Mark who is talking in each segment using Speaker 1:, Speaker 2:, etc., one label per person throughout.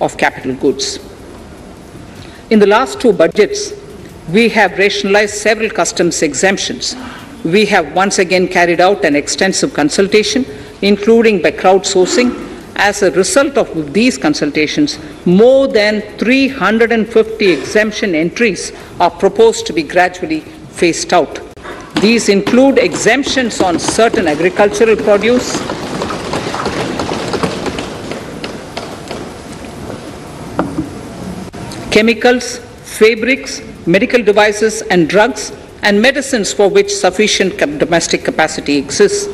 Speaker 1: of capital goods. In the last two budgets, we have rationalized several customs exemptions. We have once again carried out an extensive consultation, including by crowdsourcing. As a result of these consultations, more than 350 exemption entries are proposed to be gradually phased out. These include exemptions on certain agricultural produce, chemicals, fabrics, medical devices and drugs, and medicines for which sufficient domestic capacity exists.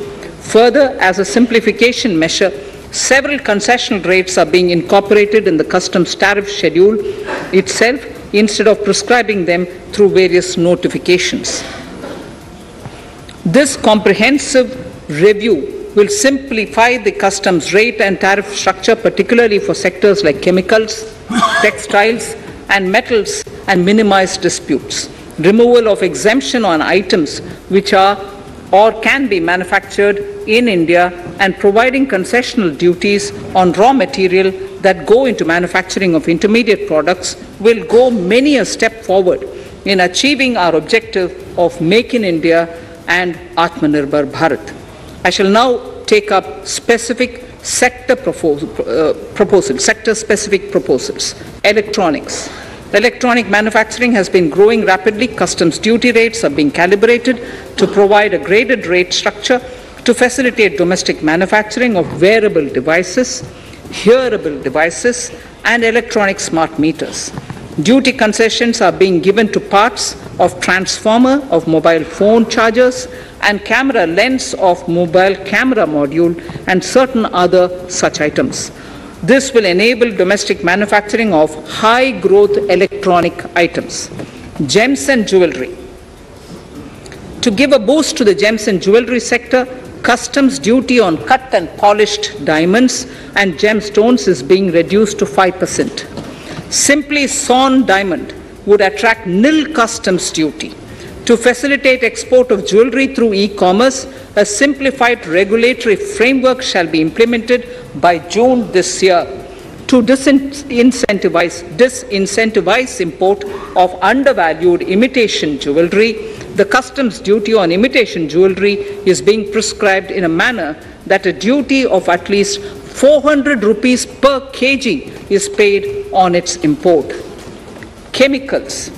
Speaker 1: Further, as a simplification measure, several concessional rates are being incorporated in the customs tariff schedule itself instead of prescribing them through various notifications. This comprehensive review will simplify the customs rate and tariff structure, particularly for sectors like chemicals, textiles, and metals, and minimize disputes. Removal of exemption on items which are or can be manufactured in India and providing concessional duties on raw material that go into manufacturing of intermediate products will go many a step forward in achieving our objective of Make in India and Atmanirbhar Bharat. I shall now take up specific sector-specific proposals. Electronics. Electronic manufacturing has been growing rapidly. Customs duty rates are being calibrated to provide a graded rate structure to facilitate domestic manufacturing of wearable devices, hearable devices, and electronic smart meters. Duty concessions are being given to parts of transformer of mobile phone chargers and camera lens of mobile camera module and certain other such items. This will enable domestic manufacturing of high-growth electronic items. Gems and jewelry. To give a boost to the gems and jewelry sector, customs duty on cut and polished diamonds and gemstones is being reduced to 5%. Simply sawn diamond would attract nil customs duty. To facilitate export of jewelry through e-commerce, a simplified regulatory framework shall be implemented by June this year. To disincentivize import of undervalued imitation jewelry, the customs duty on imitation jewelry is being prescribed in a manner that a duty of at least 400 rupees per kg is paid on its import. Chemicals.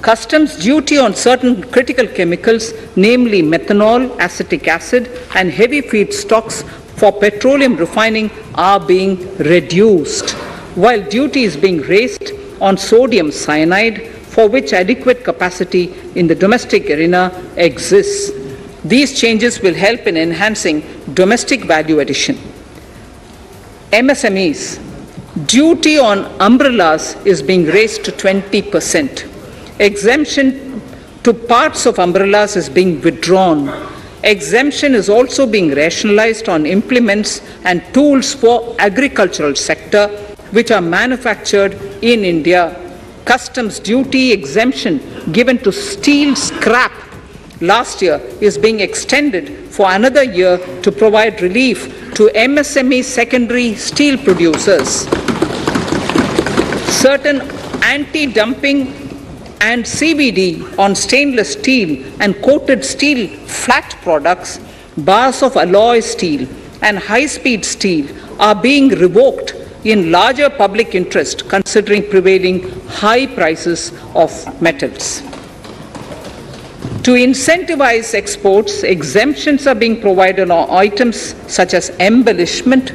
Speaker 1: Customs duty on certain critical chemicals, namely methanol, acetic acid, and heavy feedstocks for petroleum refining are being reduced, while duty is being raised on sodium cyanide, for which adequate capacity in the domestic arena exists. These changes will help in enhancing domestic value addition. MSMEs. Duty on umbrellas is being raised to 20%. Exemption to parts of umbrellas is being withdrawn. Exemption is also being rationalized on implements and tools for agricultural sector which are manufactured in India. Customs duty exemption given to steel scrap last year is being extended for another year to provide relief to MSME secondary steel producers. Certain anti-dumping and CVD on stainless steel and coated steel flat products, bars of alloy steel and high-speed steel are being revoked in larger public interest considering prevailing high prices of metals. To incentivize exports, exemptions are being provided on items such as embellishment,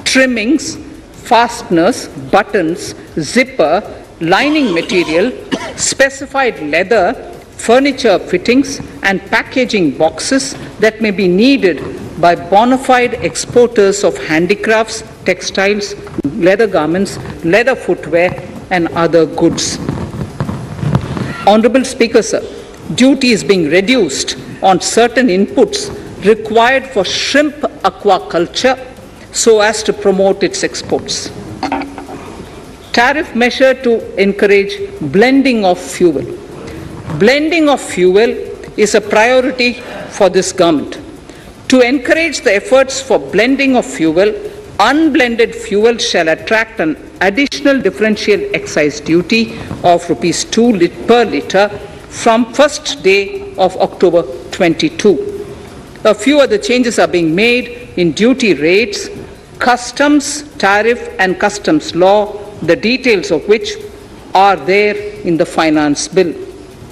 Speaker 1: trimmings, fasteners, buttons, zipper, lining material, specified leather, furniture fittings, and packaging boxes that may be needed by bona fide exporters of handicrafts, textiles, leather garments, leather footwear, and other goods. Honorable Speaker, sir, duty is being reduced on certain inputs required for shrimp aquaculture so as to promote its exports. Tariff measure to encourage blending of fuel. Blending of fuel is a priority for this government. To encourage the efforts for blending of fuel, unblended fuel shall attract an additional differential excise duty of rupees 2 per litre from first day of October 22. A few other changes are being made in duty rates, customs, tariff and customs law, the details of which are there in the finance bill.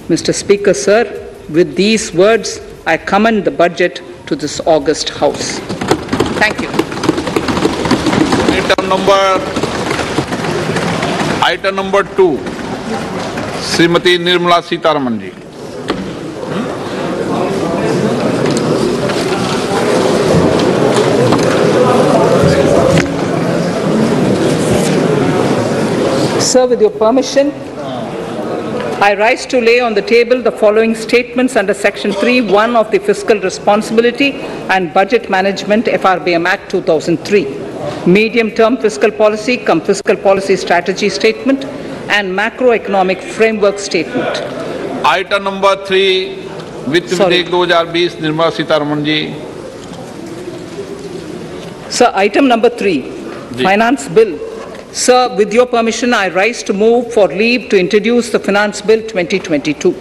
Speaker 1: Mr. Speaker, sir, with these words, I commend the budget to this august House. Thank you.
Speaker 2: Item number 2, Srimati Nirmala Sitharaman ji.
Speaker 1: Sir, with your permission, I rise to lay on the table the following statements under Section 3(1) of the Fiscal Responsibility and Budget Management FRBM Act 2003. Medium-term fiscal policy cum fiscal policy strategy statement and macroeconomic framework statement.
Speaker 2: Item number 3, Vitt Videk 2020, Nirmala Sitharaman ji.
Speaker 1: Sir, item number 3, Finance Bill. Sir, with your permission, I rise to move for leave to introduce the Finance Bill 2022.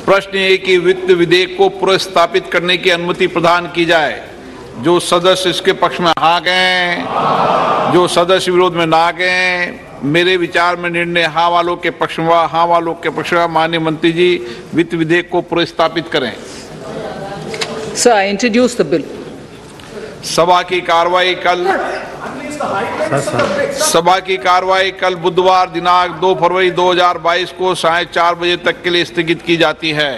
Speaker 2: प्रश्न ये कि वित्त विधेयक को पुनर्स्थापित करने की अनुमति प्रदान की जाए। जो सदस्य इसके पक्ष में हाँ गए, जो सदस्य विरोध में ना गए, मेरे विचार में निर्णय हाँ वालों के पक्ष में, हाँ वालों के पक्ष में। माननीय मंत्री जी, वित्त विधेयक को पुनर्स्थापित करें।
Speaker 1: Sir, I introduce the bill.
Speaker 2: सभा की कार्रवाई कल बुधवार दिनांक 2 फरवरी 2022 को 4:30 बजे तक के लिए स्थगित की जाती है।